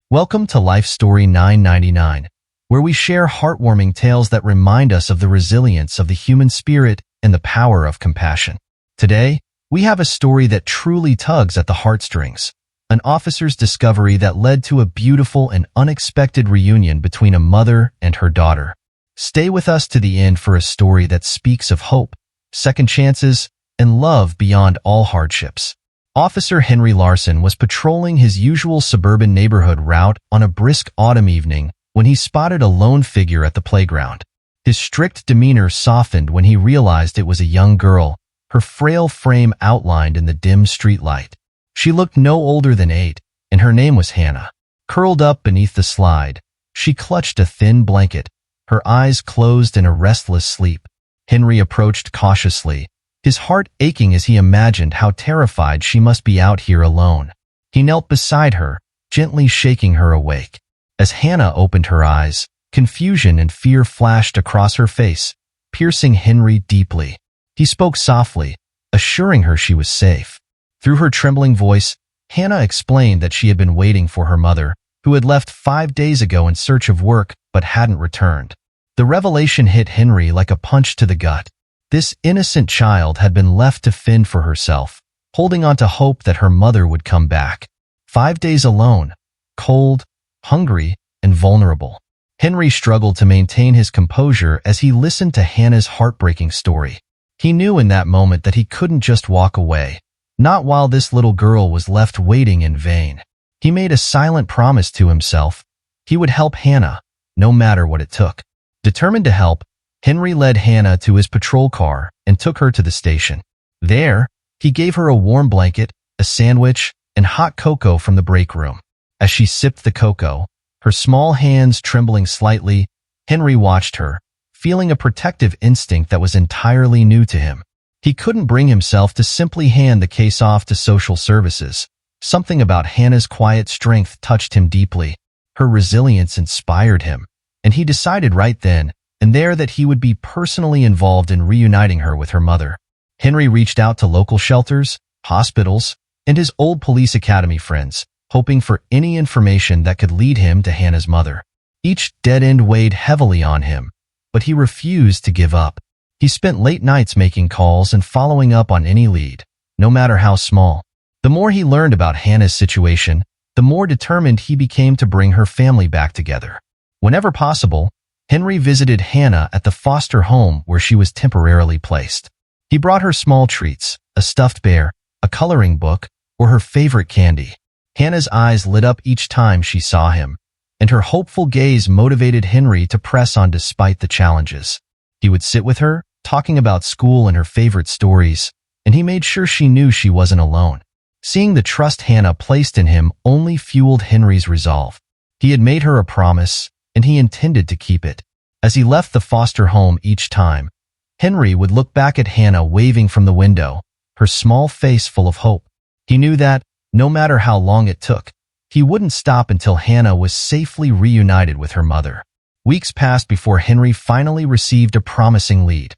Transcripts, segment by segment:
Welcome to Life Story 999, where we share heartwarming tales that remind us of the resilience of the human spirit and the power of compassion. Today, we have a story that truly tugs at the heartstrings, an officer's discovery that led to a beautiful and unexpected reunion between a mother and her daughter. Stay with us to the end for a story that speaks of hope, second chances, and love beyond all hardships. Officer Henry Larson was patrolling his usual suburban neighborhood route on a brisk autumn evening when he spotted a lone figure at the playground. His strict demeanor softened when he realized it was a young girl, her frail frame outlined in the dim streetlight. She looked no older than 8, and her name was Hannah. Curled up beneath the slide, she clutched a thin blanket, her eyes closed in a restless sleep. Henry approached cautiously, his heart aching as he imagined how terrified she must be out here alone. He knelt beside her, gently shaking her awake. As Hannah opened her eyes, confusion and fear flashed across her face, piercing Henry deeply. He spoke softly, assuring her she was safe. Through her trembling voice, Hannah explained that she had been waiting for her mother, who had left 5 days ago in search of work but hadn't returned. The revelation hit Henry like a punch to the gut. This innocent child had been left to fend for herself, holding on to hope that her mother would come back. 5 days alone, cold, hungry, and vulnerable. Henry struggled to maintain his composure as he listened to Hannah's heartbreaking story. He knew in that moment that he couldn't just walk away, not while this little girl was left waiting in vain. He made a silent promise to himself. He would help Hannah, no matter what it took. Determined to help, Henry led Hannah to his patrol car and took her to the station. There, he gave her a warm blanket, a sandwich, and hot cocoa from the break room. As she sipped the cocoa, her small hands trembling slightly, Henry watched her, feeling a protective instinct that was entirely new to him. He couldn't bring himself to simply hand the case off to social services. Something about Hannah's quiet strength touched him deeply. Her resilience inspired him, and he decided right then and there that he would be personally involved in reuniting her with her mother. Henry reached out to local shelters, hospitals, and his old police academy friends, hoping for any information that could lead him to Hannah's mother. Each dead end weighed heavily on him, but he refused to give up. He spent late nights making calls and following up on any lead, no matter how small. The more he learned about Hannah's situation, the more determined he became to bring her family back together. Whenever possible, Henry visited Hannah at the foster home where she was temporarily placed. He brought her small treats, a stuffed bear, a coloring book, or her favorite candy. Hannah's eyes lit up each time she saw him, and her hopeful gaze motivated Henry to press on despite the challenges. He would sit with her, talking about school and her favorite stories, and he made sure she knew she wasn't alone. Seeing the trust Hannah placed in him only fueled Henry's resolve. He had made her a promise, and he intended to keep it. As he left the foster home each time, Henry would look back at Hannah waving from the window, her small face full of hope. He knew that, no matter how long it took, he wouldn't stop until Hannah was safely reunited with her mother. Weeks passed before Henry finally received a promising lead.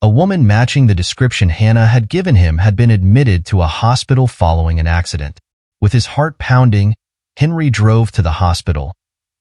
A woman matching the description Hannah had given him had been admitted to a hospital following an accident. With his heart pounding, Henry drove to the hospital,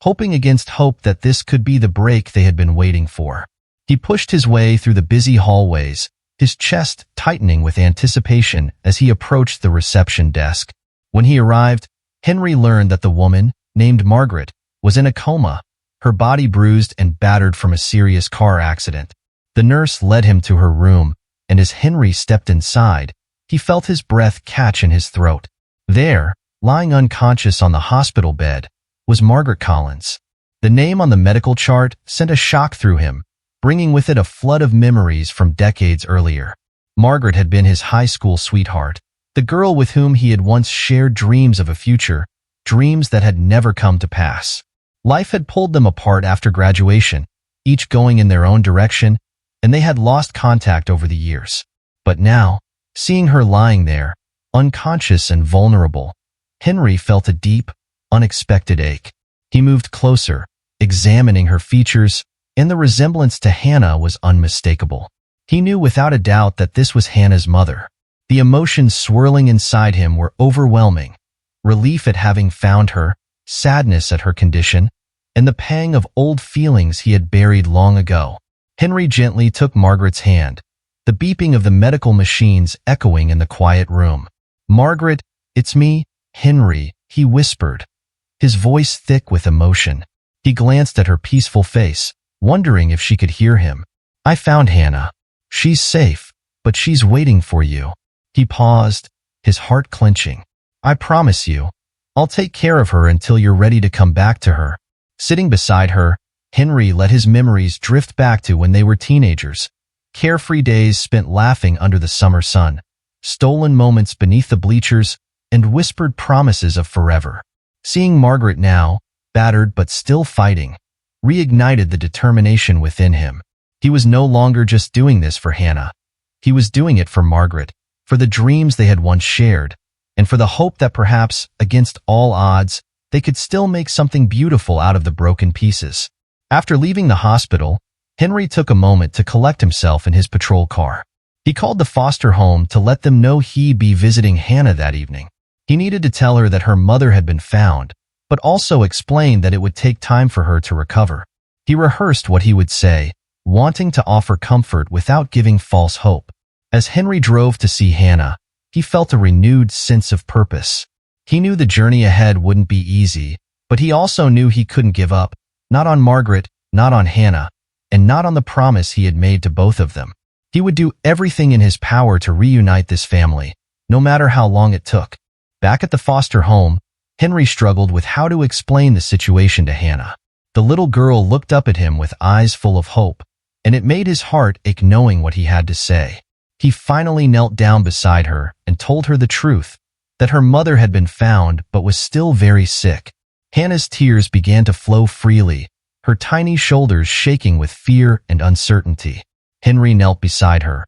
hoping against hope that this could be the break they had been waiting for. He pushed his way through the busy hallways, his chest tightening with anticipation as he approached the reception desk. When he arrived, Henry learned that the woman, named Margaret, was in a coma, her body bruised and battered from a serious car accident. The nurse led him to her room, and as Henry stepped inside, he felt his breath catch in his throat. There, lying unconscious on the hospital bed, was Margaret Collins. The name on the medical chart sent a shock through him, bringing with it a flood of memories from decades earlier. Margaret had been his high school sweetheart, the girl with whom he had once shared dreams of a future, dreams that had never come to pass. Life had pulled them apart after graduation, each going in their own direction, and they had lost contact over the years. But now, seeing her lying there, unconscious and vulnerable, Henry felt a deep, unexpected ache. He moved closer, examining her features, and the resemblance to Hannah was unmistakable. He knew without a doubt that this was Hannah's mother. The emotions swirling inside him were overwhelming. Relief at having found her, sadness at her condition, and the pang of old feelings he had buried long ago. Henry gently took Margaret's hand, the beeping of the medical machines echoing in the quiet room. "Margaret, it's me, Henry," he whispered, his voice thick with emotion. He glanced at her peaceful face, wondering if she could hear him. "I found Hannah. She's safe, but she's waiting for you." He paused, his heart clenching. "I promise you, I'll take care of her until you're ready to come back to her." Sitting beside her, Henry let his memories drift back to when they were teenagers. Carefree days spent laughing under the summer sun, stolen moments beneath the bleachers, and whispered promises of forever. Seeing Margaret now, battered but still fighting, reignited the determination within him. He was no longer just doing this for Hannah. He was doing it for Margaret, for the dreams they had once shared, and for the hope that perhaps, against all odds, they could still make something beautiful out of the broken pieces. After leaving the hospital, Henry took a moment to collect himself in his patrol car. He called the foster home to let them know he'd be visiting Hannah that evening. He needed to tell her that her mother had been found, but also explain that it would take time for her to recover. He rehearsed what he would say, wanting to offer comfort without giving false hope. As Henry drove to see Hannah, he felt a renewed sense of purpose. He knew the journey ahead wouldn't be easy, but he also knew he couldn't give up, not on Margaret, not on Hannah, and not on the promise he had made to both of them. He would do everything in his power to reunite this family, no matter how long it took. Back at the foster home, Henry struggled with how to explain the situation to Hannah. The little girl looked up at him with eyes full of hope, and it made his heart ache knowing what he had to say. He finally knelt down beside her and told her the truth, that her mother had been found but was still very sick. Hannah's tears began to flow freely, her tiny shoulders shaking with fear and uncertainty. Henry knelt beside her,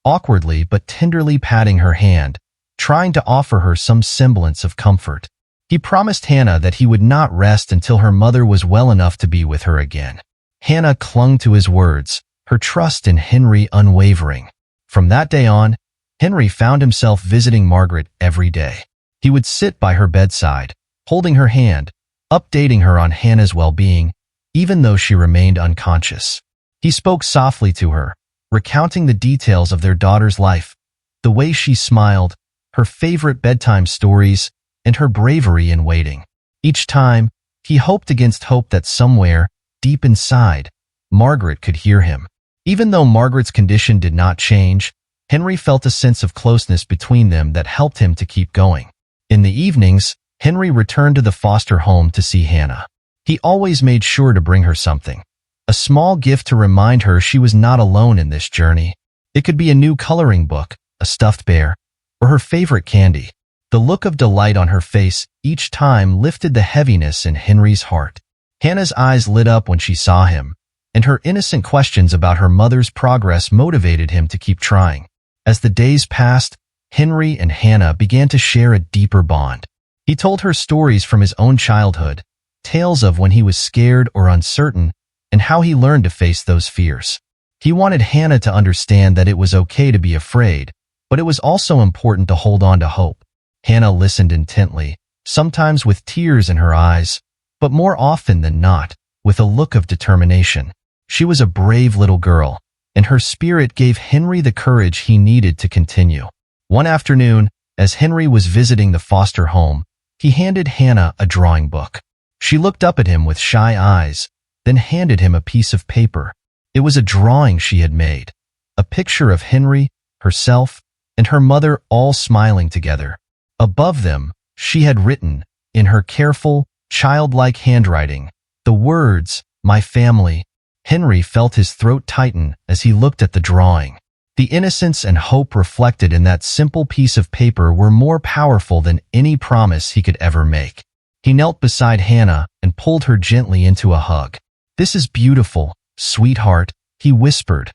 awkwardly but tenderly patting her hand, trying to offer her some semblance of comfort. He promised Hannah that he would not rest until her mother was well enough to be with her again. Hannah clung to his words, her trust in Henry unwavering. From that day on, Henry found himself visiting Margaret every day. He would sit by her bedside, holding her hand, updating her on Hannah's well-being, even though she remained unconscious. He spoke softly to her, recounting the details of their daughter's life, the way she smiled, her favorite bedtime stories, and her bravery in waiting. Each time, he hoped against hope that somewhere, deep inside, Margaret could hear him. Even though Margaret's condition did not change, Henry felt a sense of closeness between them that helped him to keep going. In the evenings, Henry returned to the foster home to see Hannah. He always made sure to bring her something, a small gift to remind her she was not alone in this journey. It could be a new coloring book, a stuffed bear, or her favorite candy. The look of delight on her face each time lifted the heaviness in Henry's heart. Hannah's eyes lit up when she saw him, and her innocent questions about her mother's progress motivated him to keep trying. As the days passed, Henry and Hannah began to share a deeper bond. He told her stories from his own childhood, tales of when he was scared or uncertain, and how he learned to face those fears. He wanted Hannah to understand that it was okay to be afraid, but it was also important to hold on to hope. Hannah listened intently, sometimes with tears in her eyes, but more often than not, with a look of determination. She was a brave little girl, and her spirit gave Henry the courage he needed to continue. One afternoon, as Henry was visiting the foster home, he handed Hannah a drawing book. She looked up at him with shy eyes, then handed him a piece of paper. It was a drawing she had made, a picture of Henry, herself, and her mother all smiling together. Above them, she had written, in her careful, childlike handwriting, the words, "My family." Henry felt his throat tighten as he looked at the drawing. The innocence and hope reflected in that simple piece of paper were more powerful than any promise he could ever make. He knelt beside Hannah and pulled her gently into a hug. "This is beautiful, sweetheart," he whispered,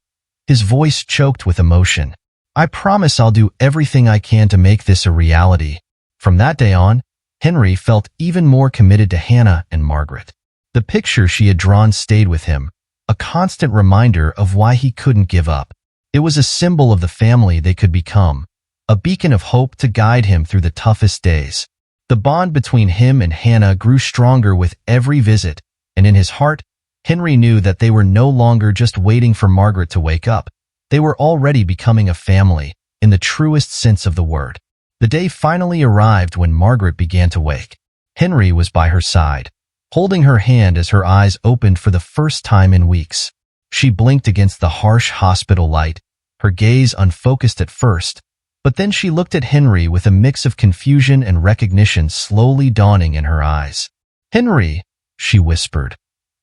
his voice choked with emotion. "I promise I'll do everything I can to make this a reality." From that day on, Henry felt even more committed to Hannah and Margaret. The picture she had drawn stayed with him, a constant reminder of why he couldn't give up. It was a symbol of the family they could become, a beacon of hope to guide him through the toughest days. The bond between him and Hannah grew stronger with every visit, and in his heart, Henry knew that they were no longer just waiting for Margaret to wake up. They were already becoming a family, in the truest sense of the word. The day finally arrived when Margaret began to wake. Henry was by her side, holding her hand as her eyes opened for the first time in weeks. She blinked against the harsh hospital light, her gaze unfocused at first, but then she looked at Henry with a mix of confusion and recognition slowly dawning in her eyes. "Henry," she whispered,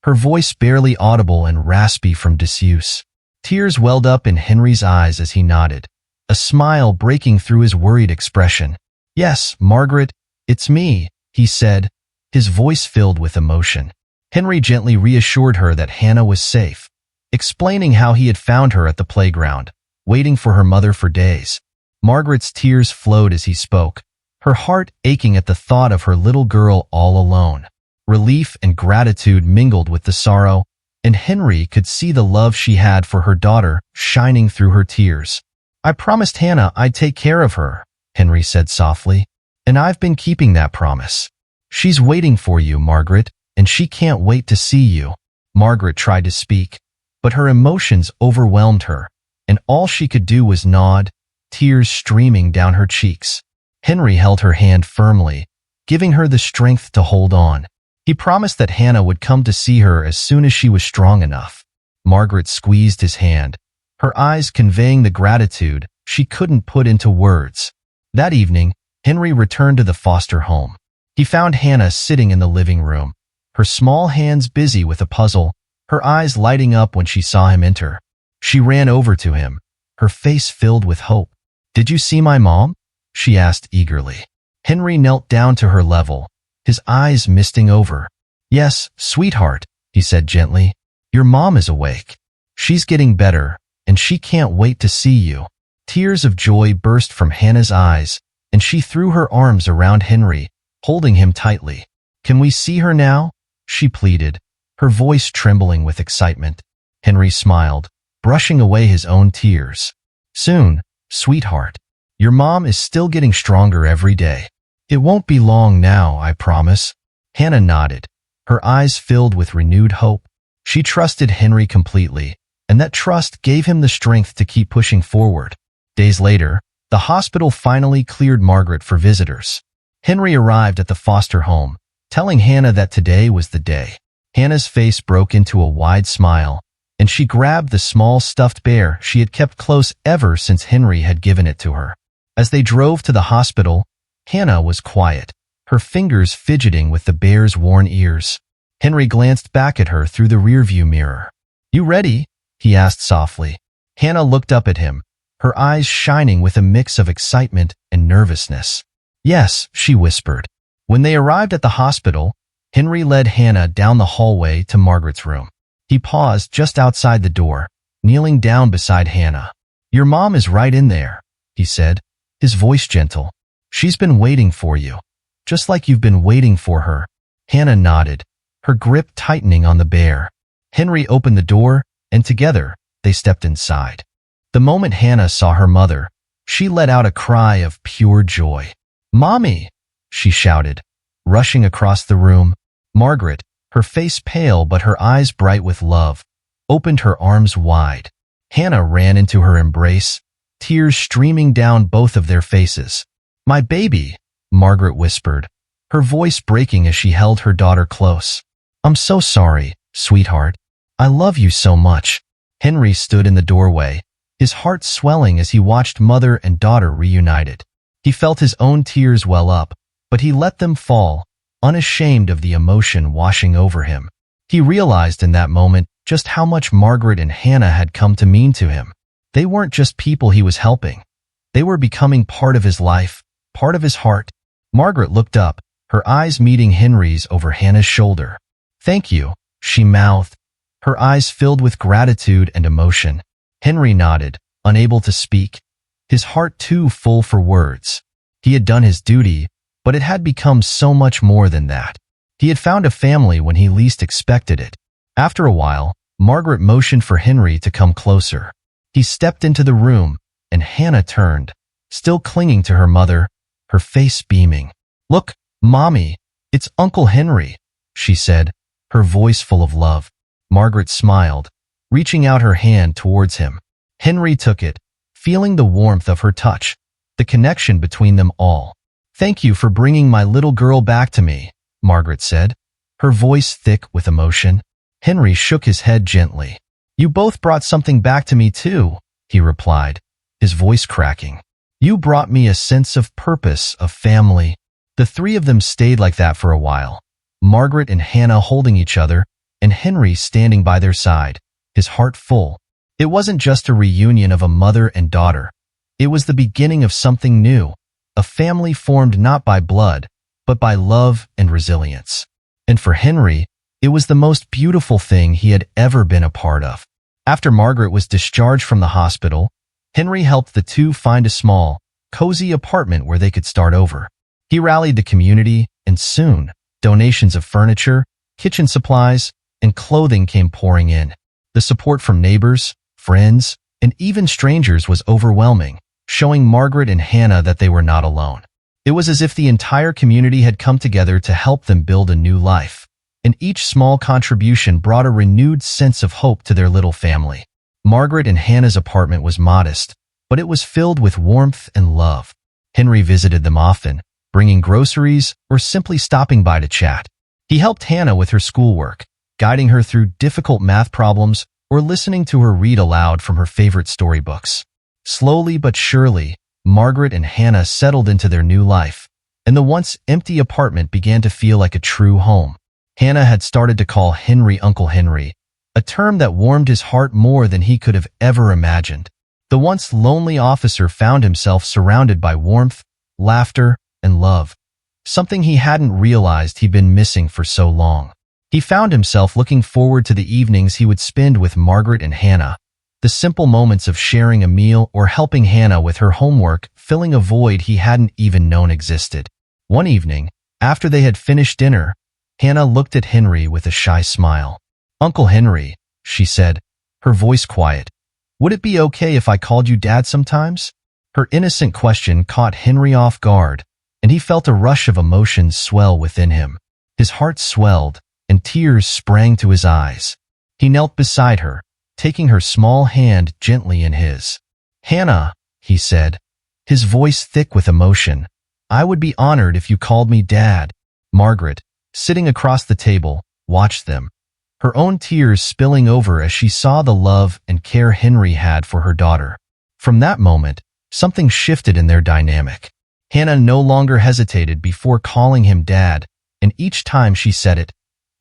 her voice barely audible and raspy from disuse. Tears welled up in Henry's eyes as he nodded, a smile breaking through his worried expression. "Yes, Margaret, it's me," he said, his voice filled with emotion. Henry gently reassured her that Hannah was safe, explaining how he had found her at the playground, waiting for her mother for days. Margaret's tears flowed as he spoke, her heart aching at the thought of her little girl all alone. Relief and gratitude mingled with the sorrow, and Henry could see the love she had for her daughter shining through her tears. "I promised Hannah I'd take care of her," Henry said softly, "and I've been keeping that promise. She's waiting for you, Margaret, and she can't wait to see you." Margaret tried to speak, but her emotions overwhelmed her, and all she could do was nod, tears streaming down her cheeks. Henry held her hand firmly, giving her the strength to hold on. He promised that Hannah would come to see her as soon as she was strong enough. Margaret squeezed his hand, her eyes conveying the gratitude she couldn't put into words. That evening, Henry returned to the foster home. He found Hannah sitting in the living room, her small hands busy with a puzzle, her eyes lighting up when she saw him enter. She ran over to him, her face filled with hope. "Did you see my mom?" she asked eagerly. Henry knelt down to her level, his eyes misting over. "Yes, sweetheart," he said gently. "Your mom is awake. She's getting better, and she can't wait to see you." Tears of joy burst from Hannah's eyes, and she threw her arms around Henry, holding him tightly. "Can we see her now?" she pleaded, her voice trembling with excitement. Henry smiled, brushing away his own tears. "Soon, sweetheart. Your mom is still getting stronger every day. It won't be long now, I promise." Hannah nodded, her eyes filled with renewed hope. She trusted Henry completely, and that trust gave him the strength to keep pushing forward. Days later, the hospital finally cleared Margaret for visitors. Henry arrived at the foster home, telling Hannah that today was the day. Hannah's face broke into a wide smile, and she grabbed the small stuffed bear she had kept close ever since Henry had given it to her. As they drove to the hospital, Hannah was quiet, her fingers fidgeting with the bear's worn ears. Henry glanced back at her through the rearview mirror. "You ready?" he asked softly. Hannah looked up at him, her eyes shining with a mix of excitement and nervousness. "Yes," she whispered. When they arrived at the hospital, Henry led Hannah down the hallway to Margaret's room. He paused just outside the door, kneeling down beside Hannah. "Your mom is right in there," he said, his voice gentle. "She's been waiting for you, just like you've been waiting for her." Hannah nodded, her grip tightening on the bear. Henry opened the door, and together, they stepped inside. The moment Hannah saw her mother, she let out a cry of pure joy. "Mommy!" she shouted, rushing across the room. Margaret, her face pale but her eyes bright with love, opened her arms wide. Hannah ran into her embrace, tears streaming down both of their faces. "My baby," Margaret whispered, her voice breaking as she held her daughter close. "I'm so sorry, sweetheart. I love you so much." Henry stood in the doorway, his heart swelling as he watched mother and daughter reunited. He felt his own tears well up, but he let them fall, unashamed of the emotion washing over him. He realized in that moment just how much Margaret and Hannah had come to mean to him. They weren't just people he was helping. They were becoming part of his life, part of his heart. Margaret looked up, her eyes meeting Henry's over Hannah's shoulder. "Thank you," she mouthed, her eyes filled with gratitude and emotion. Henry nodded, unable to speak, his heart too full for words. He had done his duty, but it had become so much more than that. He had found a family when he least expected it. After a while, Margaret motioned for Henry to come closer. He stepped into the room, and Hannah turned, still clinging to her mother, her face beaming. "Look, "Mommy, it's Uncle Henry," she said, her voice full of love. Margaret smiled, reaching out her hand towards him. Henry took it, feeling the warmth of her touch, the connection between them all. "Thank you for bringing my little girl back to me," Margaret said, her voice thick with emotion. Henry shook his head gently. "You both brought something back to me too," he replied, his voice cracking. "You brought me a sense of purpose, of family." The three of them stayed like that for a while, Margaret and Hannah holding each other, and Henry standing by their side, his heart full. It wasn't just a reunion of a mother and daughter. It was the beginning of something new, a family formed not by blood, but by love and resilience. And for Henry, it was the most beautiful thing he had ever been a part of. After Margaret was discharged from the hospital, Henry helped the two find a small, cozy apartment where they could start over. He rallied the community, and soon, donations of furniture, kitchen supplies, and clothing came pouring in. The support from neighbors, friends, and even strangers was overwhelming, showing Margaret and Hannah that they were not alone. It was as if the entire community had come together to help them build a new life, and each small contribution brought a renewed sense of hope to their little family. Margaret and Hannah's apartment was modest, but it was filled with warmth and love. Henry visited them often, bringing groceries or simply stopping by to chat. He helped Hannah with her schoolwork, guiding her through difficult math problems or listening to her read aloud from her favorite storybooks. Slowly but surely, Margaret and Hannah settled into their new life, and the once empty apartment began to feel like a true home. Hannah had started to call Henry Uncle Henry, a term that warmed his heart more than he could have ever imagined. The once lonely officer found himself surrounded by warmth, laughter, and love, something he hadn't realized he'd been missing for so long. He found himself looking forward to the evenings he would spend with Margaret and Hannah, the simple moments of sharing a meal or helping Hannah with her homework, filling a void he hadn't even known existed. One evening, after they had finished dinner, Hannah looked at Henry with a shy smile. "Uncle Henry," she said, her voice quiet, "would it be okay if I called you Dad sometimes?" Her innocent question caught Henry off guard, and he felt a rush of emotions swell within him. His heart swelled, and tears sprang to his eyes. He knelt beside her, taking her small hand gently in his. "Hannah," he said, his voice thick with emotion, "I would be honored if you called me Dad." Margaret, sitting across the table, watched them, her own tears spilling over as she saw the love and care Henry had for her daughter. From that moment, something shifted in their dynamic. Hannah no longer hesitated before calling him Dad, and each time she said it,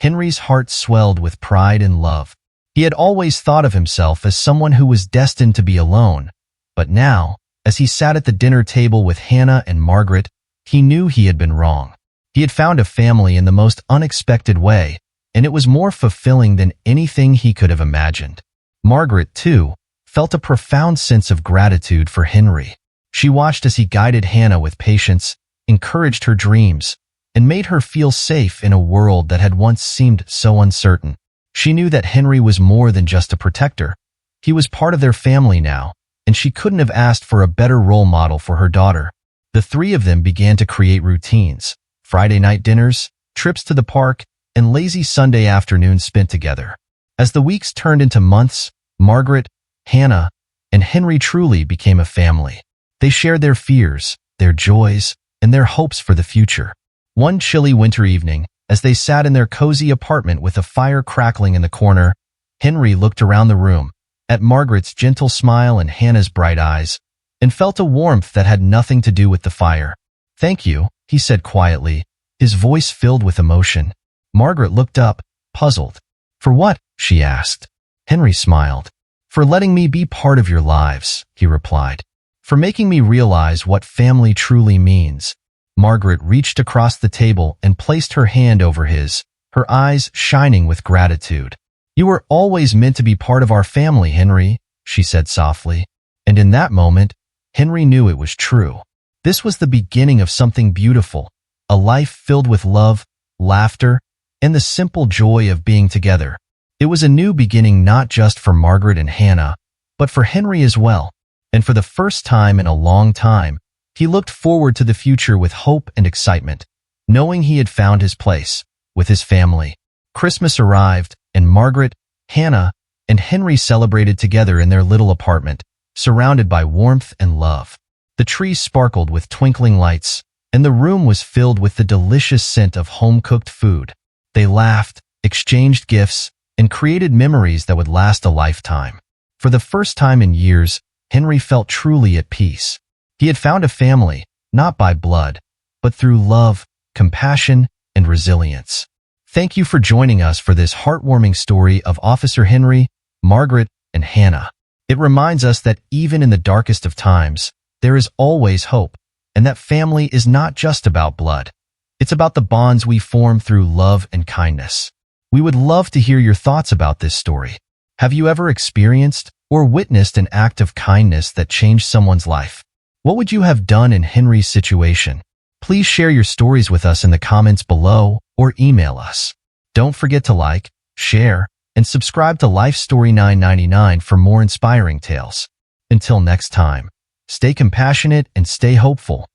Henry's heart swelled with pride and love. He had always thought of himself as someone who was destined to be alone, but now, as he sat at the dinner table with Hannah and Margaret, he knew he had been wrong. He had found a family in the most unexpected way, and it was more fulfilling than anything he could have imagined. Margaret, too, felt a profound sense of gratitude for Henry. She watched as he guided Hannah with patience, encouraged her dreams, and made her feel safe in a world that had once seemed so uncertain. She knew that Henry was more than just a protector. He was part of their family now, and she couldn't have asked for a better role model for her daughter. The three of them began to create routines: Friday night dinners, trips to the park, and lazy Sunday afternoons spent together. As the weeks turned into months, Margaret, Hannah, and Henry truly became a family. They shared their fears, their joys, and their hopes for the future. One chilly winter evening, as they sat in their cozy apartment with a fire crackling in the corner, Henry looked around the room, at Margaret's gentle smile and Hannah's bright eyes, and felt a warmth that had nothing to do with the fire. "Thank you," he said quietly, his voice filled with emotion. Margaret looked up, puzzled. "For what?" she asked. Henry smiled. "For letting me be part of your lives," he replied. "For making me realize what family truly means." Margaret reached across the table and placed her hand over his, her eyes shining with gratitude. "You were always meant to be part of our family, Henry," she said softly. And in that moment, Henry knew it was true. This was the beginning of something beautiful, a life filled with love, laughter, and the simple joy of being together. It was a new beginning not just for Margaret and Hannah, but for Henry as well. And for the first time in a long time, he looked forward to the future with hope and excitement. knowing he had found his place with his family. Christmas arrived, and Margaret, Hannah, and Henry celebrated together in their little apartment, surrounded by warmth and love. The trees sparkled with twinkling lights, and the room was filled with the delicious scent of home-cooked food. They laughed, exchanged gifts, and created memories that would last a lifetime. For the first time in years, Henry felt truly at peace. He had found a family, not by blood, but through love, compassion, and resilience. Thank you for joining us for this heartwarming story of Officer Henry, Margaret, and Hannah. It reminds us that even in the darkest of times, there is always hope, and that family is not just about blood. It's about the bonds we form through love and kindness. We would love to hear your thoughts about this story. Have you ever experienced or witnessed an act of kindness that changed someone's life? What would you have done in Henry's situation? Please share your stories with us in the comments below or email us. Don't forget to like, share, and subscribe to Life Story 999 for more inspiring tales. Until next time, stay compassionate and stay hopeful.